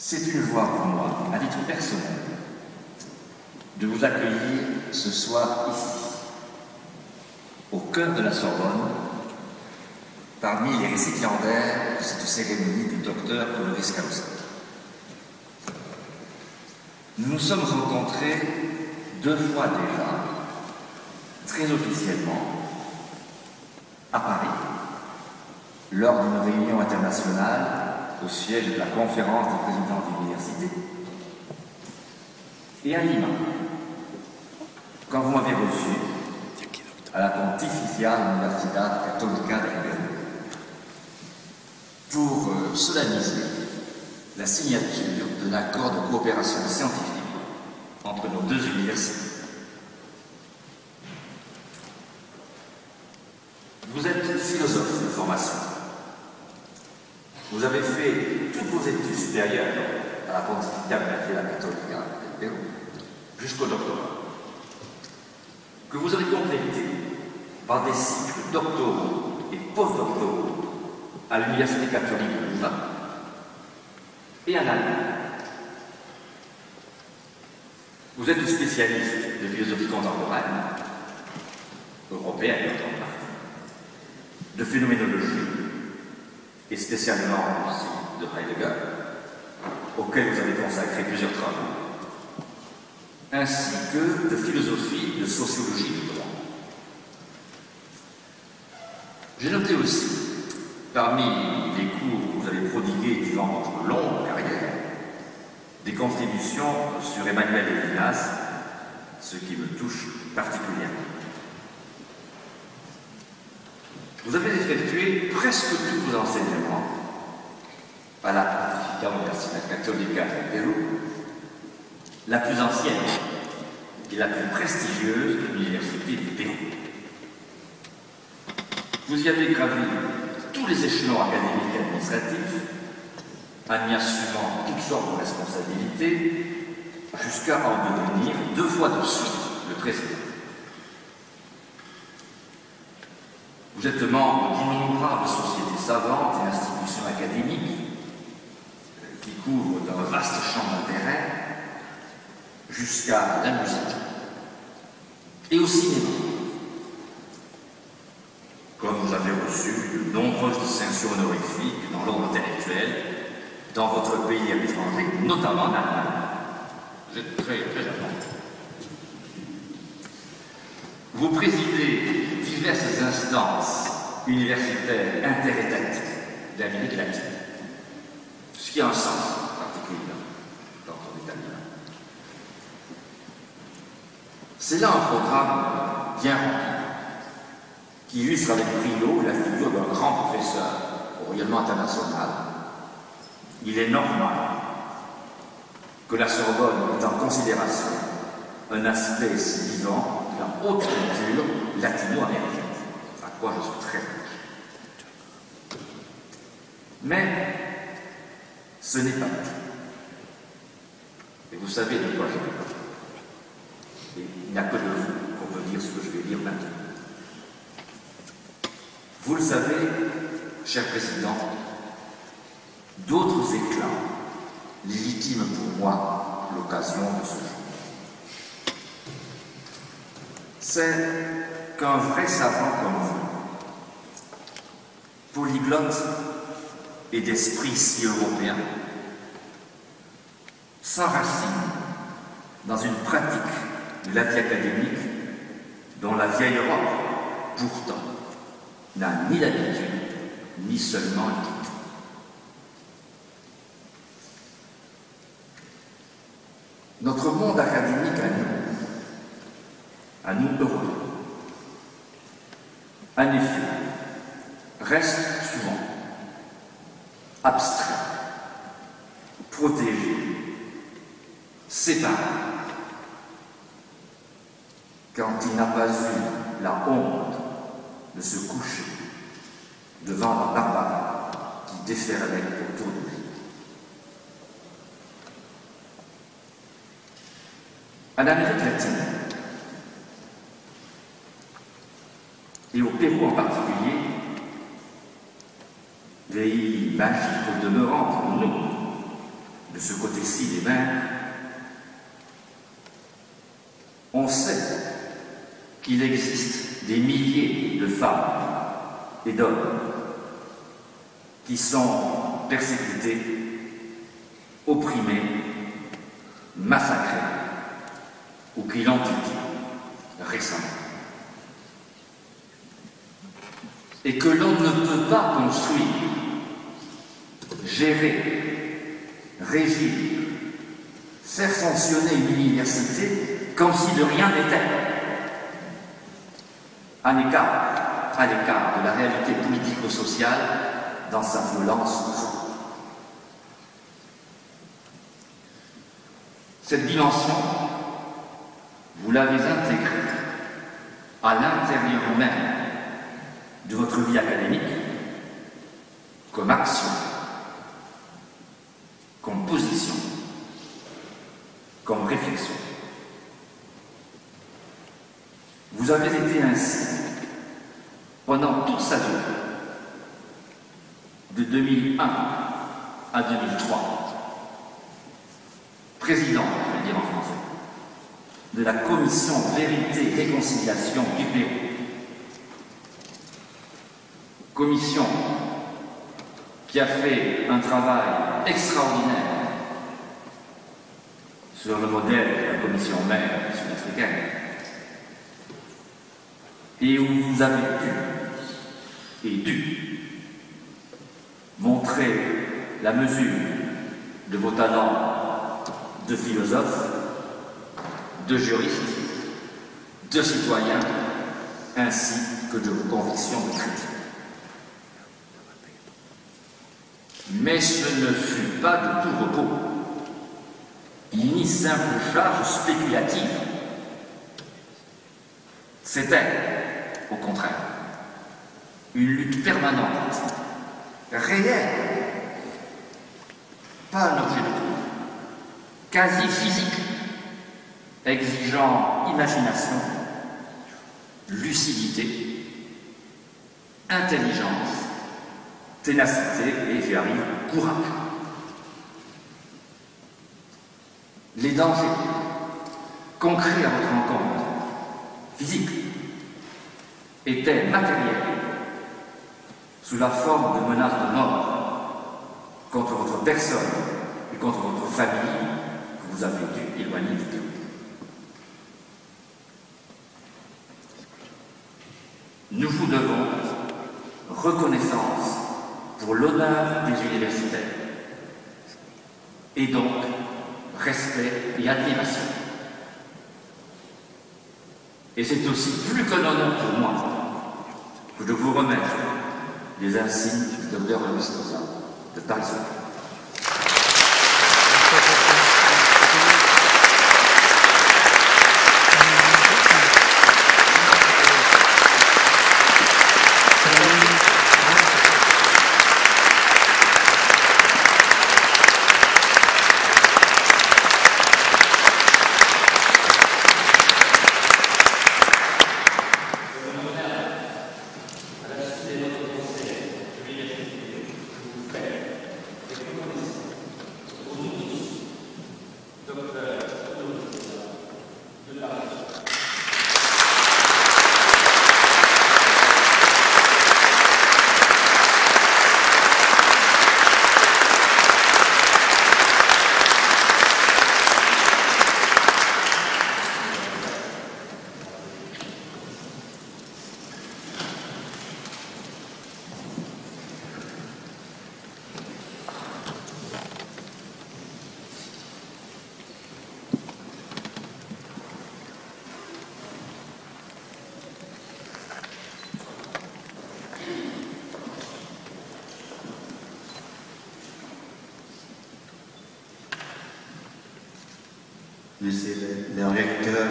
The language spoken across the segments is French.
C'est une joie pour moi, à titre personnel, de vous accueillir ce soir ici, au cœur de la Sorbonne, parmi les récipiendaires de cette cérémonie du docteur Honoris Causa. Nous nous sommes rencontrés 2 fois déjà, très officiellement, à Paris, lors d'une réunion internationale au siège de la conférence des présidents d'université, et à Lima, quand vous m'avez reçu à la Pontificia Universidad Católica del Perú, pour solenniser la signature de l'accord de coopération scientifique entre nos 2 universités. Vous êtes philosophe de formation. Vous avez fait toutes vos études supérieures à la Pontificia Universidad Católica del Perú jusqu'au doctorat, que vous avez complété par des cycles doctoraux et post-doctoraux à l'Université catholique de Louvain et en Allemagne. Vous êtes spécialiste de philosophie contemporaine, européenne en grande partie, de phénoménologie, et spécialement aussi de Heidegger, auquel vous avez consacré plusieurs travaux, ainsi que de philosophie, de sociologie du droit. J'ai noté aussi, parmi les cours que vous avez prodigués durant votre longue carrière, des contributions sur Emmanuel Levinas, ce qui me touche particulièrement. Vous avez effectué presque tous vos enseignements à la Pontificia Universidad Católica del Perú, la plus ancienne et la plus prestigieuse de l'Université du Pérou. Vous y avez gravi tous les échelons académiques et administratifs, en y assumant toutes sortes de responsabilités, jusqu'à en devenir 2 fois de suite le président. Vous êtes membre d'innombrables sociétés savantes et institutions académiques qui couvrent d'un vaste champ d'intérêt jusqu'à la musique et au cinéma. Comme vous avez reçu de nombreuses distinctions honorifiques dans l'ordre intellectuel, dans votre pays et à l'étranger, notamment en Allemagne. Vous êtes très important. Vous présidez diverses instances universitaires interétatiques d'Amérique latine, ce qui a un sens particulier quand on est allemand. C'est là un programme bien rempli, qui illustre avec brio la figure d'un grand professeur au rayonnement international. Il est normal que la Sorbonne ait en considération un aspect si vivant de la haute culture latino-américaine, à quoi je suis très proche. Mais ce n'est pas tout. Et vous savez de quoi je vais parler. Et il n'y a que de vous qu'on peut dire ce que je vais dire maintenant. Vous le savez, cher Président, d'autres éclats légitiment pour moi l'occasion de ce jour. C'est qu'un vrai savant comme vous, polyglotte et d'esprit si européen, s'enracine dans une pratique de la vie académique dont la vieille Europe, pourtant, n'a ni l'habitude, ni seulement l'équité. Notre monde académique à nous Européens, en effet, reste souvent abstrait, protégé, séparé, quand il n'a pas eu la honte de se coucher devant la barbarie qui déferlait autour de lui. En Amérique latine, et au Pérou en particulier, pays magique au demeurant pour nous, de ce côté-ci des mers, on sait qu'il existe des milliers de femmes et d'hommes qui sont persécutés, opprimés, massacrés ou qui l'ont été récemment. Et que l'on ne peut pas construire, gérer, régir, faire fonctionner une université comme si de rien n'était, à l'écart de la réalité politico-sociale dans sa violence. Cette dimension, vous l'avez intégrée à l'intérieur même de votre vie académique, comme action, comme position, comme réflexion. Vous avez été ainsi, pendant toute sa vie, de 2001 à 2003, président, je vais dire en français, de la commission Vérité et Réconciliation du Pérou. Commission qui a fait un travail extraordinaire sur le modèle de la commission mère sud-africaine et où vous avez pu et dû montrer la mesure de vos talents de philosophe, de juriste, de citoyen, ainsi que de vos convictions de critique. Mais ce ne fut pas de tout repos, ni simple charge spéculative. C'était, au contraire, une lutte permanente, réelle, pas un objet de trouble, quasi physique, exigeant imagination, lucidité, intelligence, ténacité et, j'y arrive, courage. Les dangers concrets à votre rencontre, physiques, étaient matériels, sous la forme de menaces de mort contre votre personne et contre votre famille que vous avez dû éloigner du Pérou. Nous vous devons reconnaissance pour l'honneur des universitaires, et donc respect et admiration. Et c'est aussi plus qu'un honneur pour moi que de vous remettre les insignes du docteur Lustosa de Paris. Monsieur le recteur,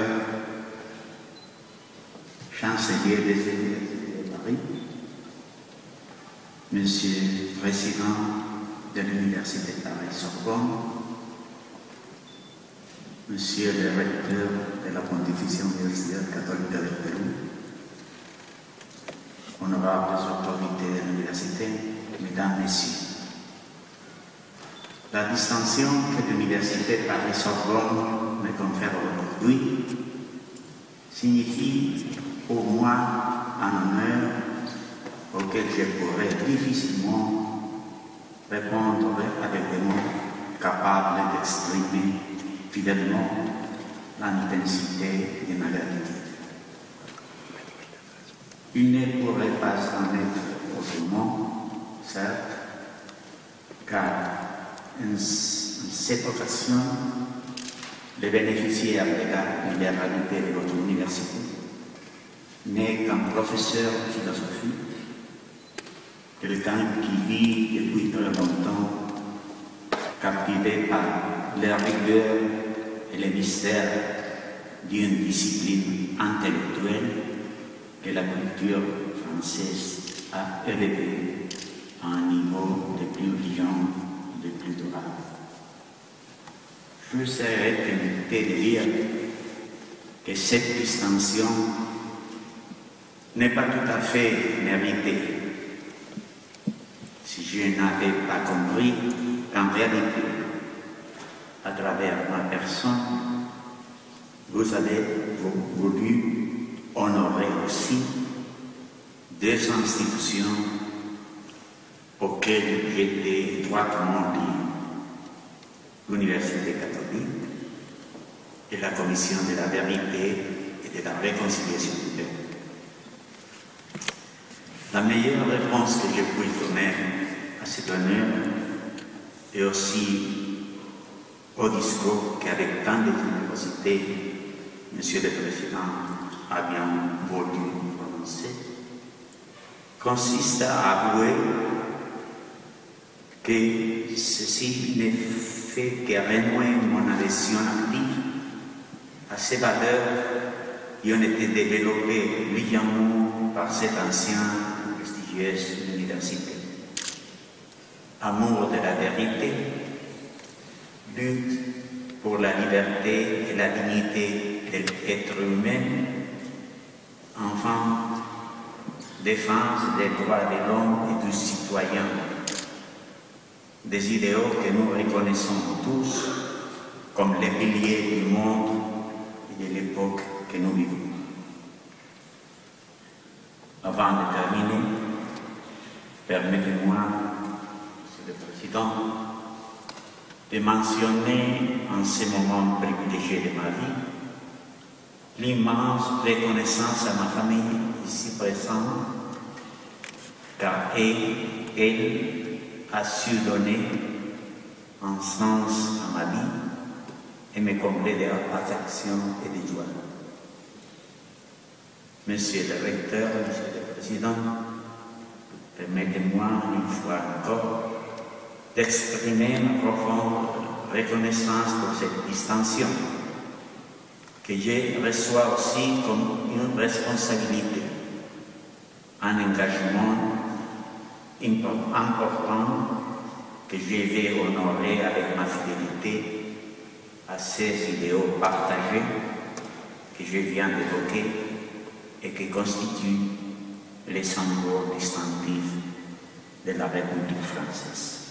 chancelier des universités de Paris, Monsieur le président de l'Université Paris-Sorbonne, Monsieur le recteur de la Pontificia Universidad Católica del Pérou, honorables autorités de l'université, mesdames, messieurs, La distinction que l'Université Paris-Sorbonne me confère aujourd'hui signifie pour moi un honneur auquel je pourrais difficilement répondre avec des mots capables d'exprimer fidèlement l'intensité de ma gratitude. Il ne pourrait pas en être autrement, certes, car en cette occasion, les bénéficiaires de la libéralité de votre université n'est qu'un professeur de philosophie, quelqu'un qui vit depuis très longtemps captivé par la rigueur et les mystères d'une discipline intellectuelle que la culture française a élevée à un niveau de plus brillant, de plus durable. Je serais tenté de dire que cette distinction n'est pas tout à fait méritée si je n'avais pas compris qu'en réalité, à travers ma personne, vous avez voulu honorer aussi deux institutions auxquelles j'étais étroitement lié, l'Université catholique et la Commission de la vérité et de la réconciliation du peuple. La meilleure réponse que je puis donner à cet honneur et aussi au discours qu'avec tant de générosité, Monsieur le Président a bien voulu prononcer, consiste à avouer que ceci ne fait que renouer mon adhésion active à ces valeurs qui ont été développées brillamment par cette ancienne et prestigieuse université. Amour de la vérité, lutte pour la liberté et la dignité de l'être humain, enfin, défense des droits de l'homme et du citoyen, des idéaux que nous reconnaissons tous comme les piliers du monde et de l'époque que nous vivons. Avant de terminer, permettez-moi, Monsieur le Président, de mentionner en ce moment privilégié de ma vie l'immense reconnaissance à ma famille ici présente, car elle a su donner un sens à ma vie et me combler de affection et de joie. Monsieur le recteur, Monsieur le Président, permettez-moi une fois encore d'exprimer ma profonde reconnaissance pour cette distinction que je reçois aussi comme une responsabilité, un engagement important que je vais honorer avec ma fidélité à ces idéaux partagés que je viens d'évoquer et qui constituent les symboles distinctifs de la République française.